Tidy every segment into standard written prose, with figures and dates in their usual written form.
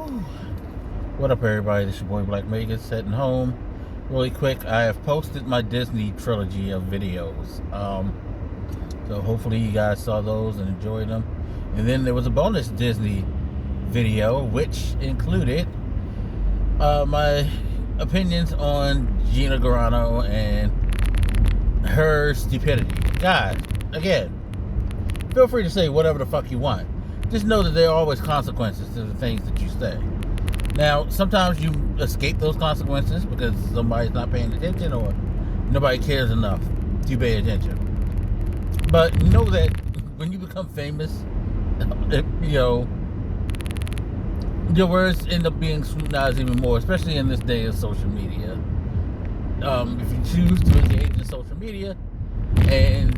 What up, everybody? This is your boy Black Vegas, heading home really quick. I have posted my Disney trilogy of videos, so hopefully you guys saw those and enjoyed them. And then there was a bonus Disney video which included my opinions on Gina Carano and her stupidity. Guys, again, feel free to say whatever the fuck you want. Just know that there are always consequences to the things that you say. Now, sometimes you escape those consequences because somebody's not paying attention or nobody cares enough to pay attention. But know that when you become famous, your words end up being scrutinized even more, especially in this day of social media. If you choose to engage in social media and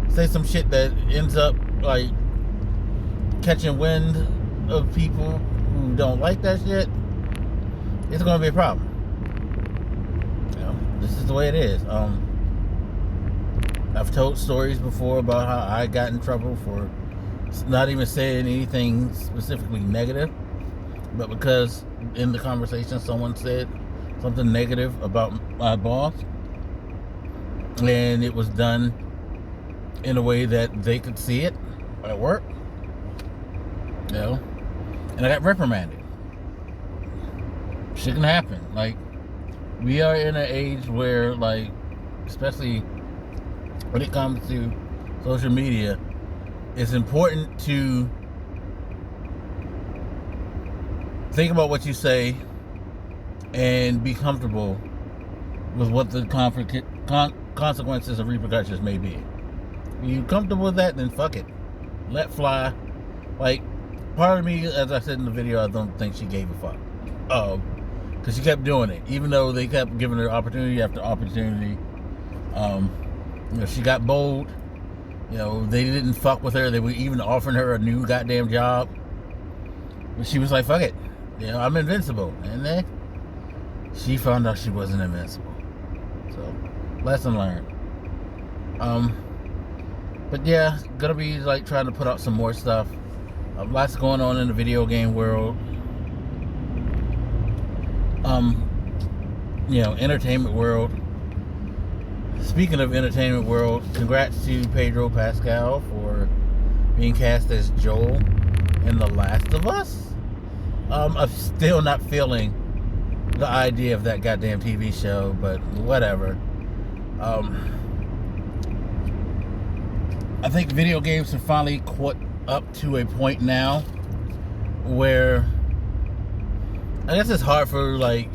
say some shit that ends up like catching wind of people who don't like that shit, it's going to be a problem. This is the way it is. I've told stories before about how I got in trouble for not even saying anything specifically negative, but because in the conversation someone said something negative about my boss, and it was done in a way that they could see it at work, and I got reprimanded. Shit can happen. Like, we are in an age where, like, especially when it comes to social media, it's important to think about what you say and be comfortable with what the consequences and repercussions may be. If you're comfortable with that, then fuck it. Let fly. Like, part of me, as I said in the video, I don't think she gave a fuck. Because she kept doing it. Even though they kept giving her opportunity after opportunity. She got bold. They didn't fuck with her. They were even offering her a new goddamn job. But she was like, fuck it. I'm invincible. And then she found out she wasn't invincible. So, lesson learned. But yeah, gonna be like trying to put out some more stuff. Lots going on in the video game world. Entertainment world. Speaking of entertainment world, congrats to Pedro Pascal for being cast as Joel in The Last of Us. I'm still not feeling the idea of that goddamn TV show, but whatever. I think video games have finally caught up to a point now where I guess it's hard for like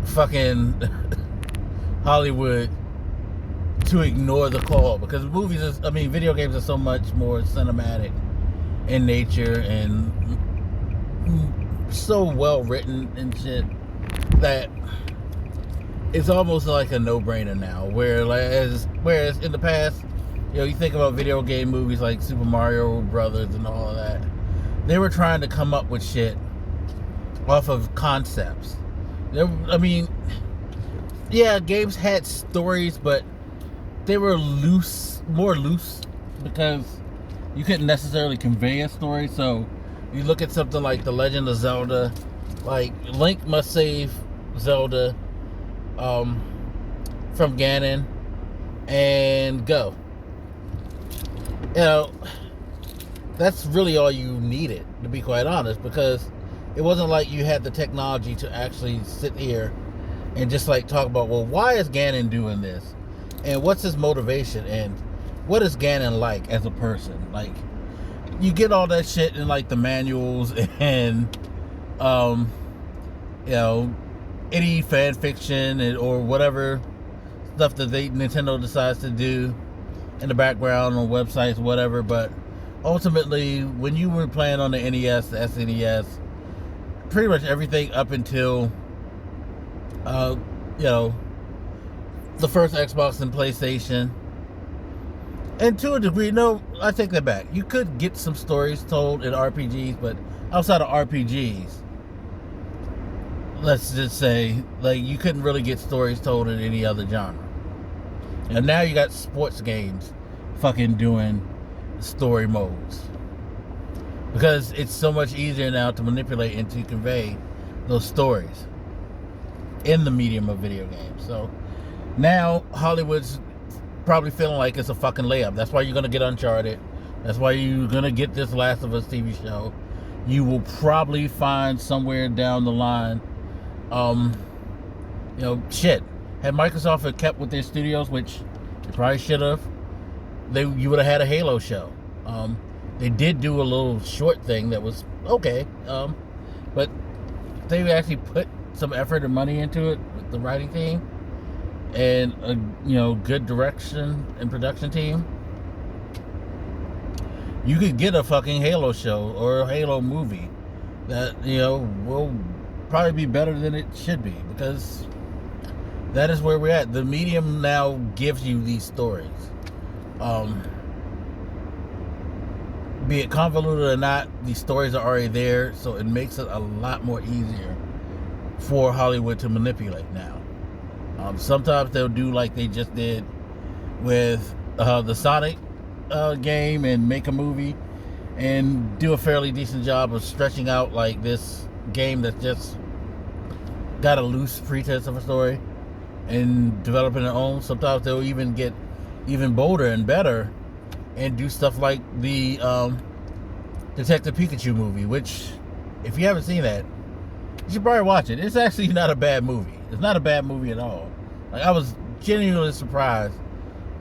fucking Hollywood to ignore the call, because video games are so much more cinematic in nature and so well written and shit that it's almost like a no-brainer now. Whereas in the past, you think about video game movies like Super Mario Brothers and all of that, they were trying to come up with shit off of concepts. Games had stories, but they were more loose, because you couldn't necessarily convey a story. So you look at something like The Legend of Zelda, like Link must save Zelda from Ganon and go. That's really all you needed, to be quite honest, because it wasn't like you had the technology to actually sit here and just like talk about, well, why is Ganon doing this? And what's his motivation? And what is Ganon like as a person? Like, you get all that shit in like the manuals and, any fan fiction or whatever stuff that Nintendo decides to do in the background on websites, whatever. But ultimately, when you were playing on the NES, the SNES, pretty much everything up until the first Xbox and PlayStation, and to a degree, no, I take that back. You could get some stories told in RPGs, but outside of RPGs, let's just say, like, you couldn't really get stories told in any other genre. And now you got sports games fucking doing story modes. because it's so much easier now to manipulate and to convey those stories in the medium of video games. So now Hollywood's probably feeling like it's a fucking layup. That's why you're gonna get Uncharted. That's why you're gonna get this Last of Us TV show. You will probably find somewhere down the line, shit. Had Microsoft had kept with their studios, which they probably should have, you would have had a Halo show. They did do a little short thing that was okay, but they actually put some effort and money into it with the writing team and a good direction and production team. You could get a fucking Halo show or a Halo movie that will probably be better than it should be, because that is where we're at. The medium now gives you these stories. Be it convoluted or not, these stories are already there, so it makes it a lot more easier for Hollywood to manipulate now. Sometimes they'll do like they just did with the Sonic game and make a movie and do a fairly decent job of stretching out like this game that's just got a loose pretense of a story and developing their own. Sometimes they'll even get even bolder and better and do stuff like the Detective Pikachu movie, which, if you haven't seen that, you should probably watch it. It's actually not a bad movie. It's not a bad movie at all. Like, I was genuinely surprised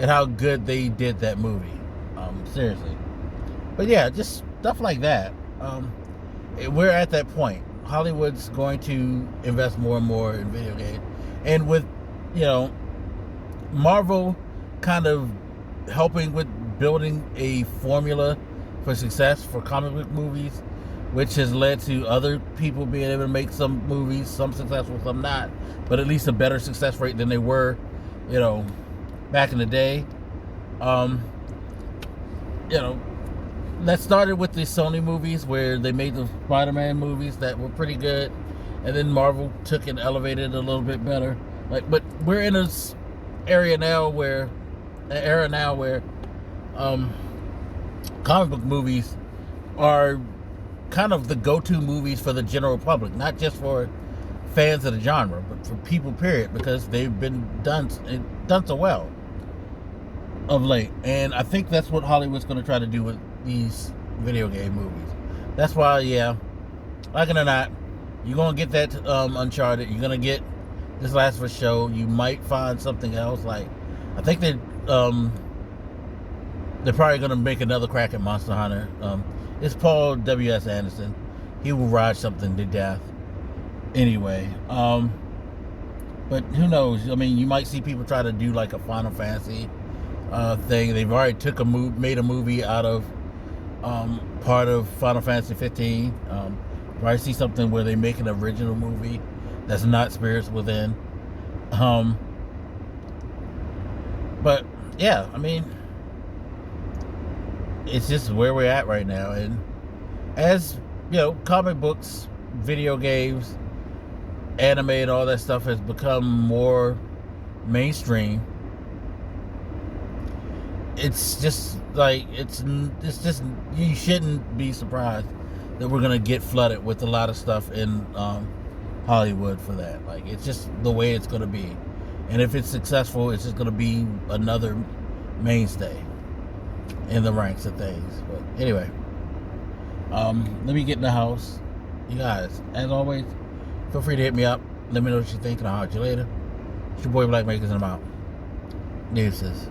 at how good they did that movie. Seriously. But yeah, just stuff like that. We're at that point. Hollywood's going to invest more and more in video games. And with, Marvel kind of helping with building a formula for success for comic book movies, which has led to other people being able to make some movies, some successful, some not, but at least a better success rate than they were, back in the day. That started with the Sony movies where they made the Spider-Man movies that were pretty good, and then Marvel took and elevated it a little bit better. But we're in this era now where comic book movies are kind of the go-to movies for the general public, not just for fans of the genre, but for people, period, because they've been done so well of late. And I think that's what Hollywood's going to try to do with these video game movies. That's why, like it or not, you're going to get that Uncharted, you're going to get this Last of Us show, you might find something else. Like, I think they're probably going to make another crack at Monster Hunter. It's Paul W.S. Anderson. He will ride something to death anyway. But who knows? I mean, you might see people try to do like a Final Fantasy thing. They've already made a movie out of part of Final Fantasy 15. Probably see something where they make an original movie that's not Spirits Within. But yeah, I mean, it's just where we're at right now. And as comic books, video games, anime, and all that stuff has become more mainstream, it's just like you shouldn't be surprised that we're gonna get flooded with a lot of stuff in Hollywood for that. Like, it's just the way it's gonna be, and if it's successful, it's just gonna be another mainstay in the ranks of things. But anyway, let me get in the house. You guys, as always, feel free to hit me up. Let me know what you think, and I'll talk to you later. It's your boy Black Makers, and I'm out. Deuces.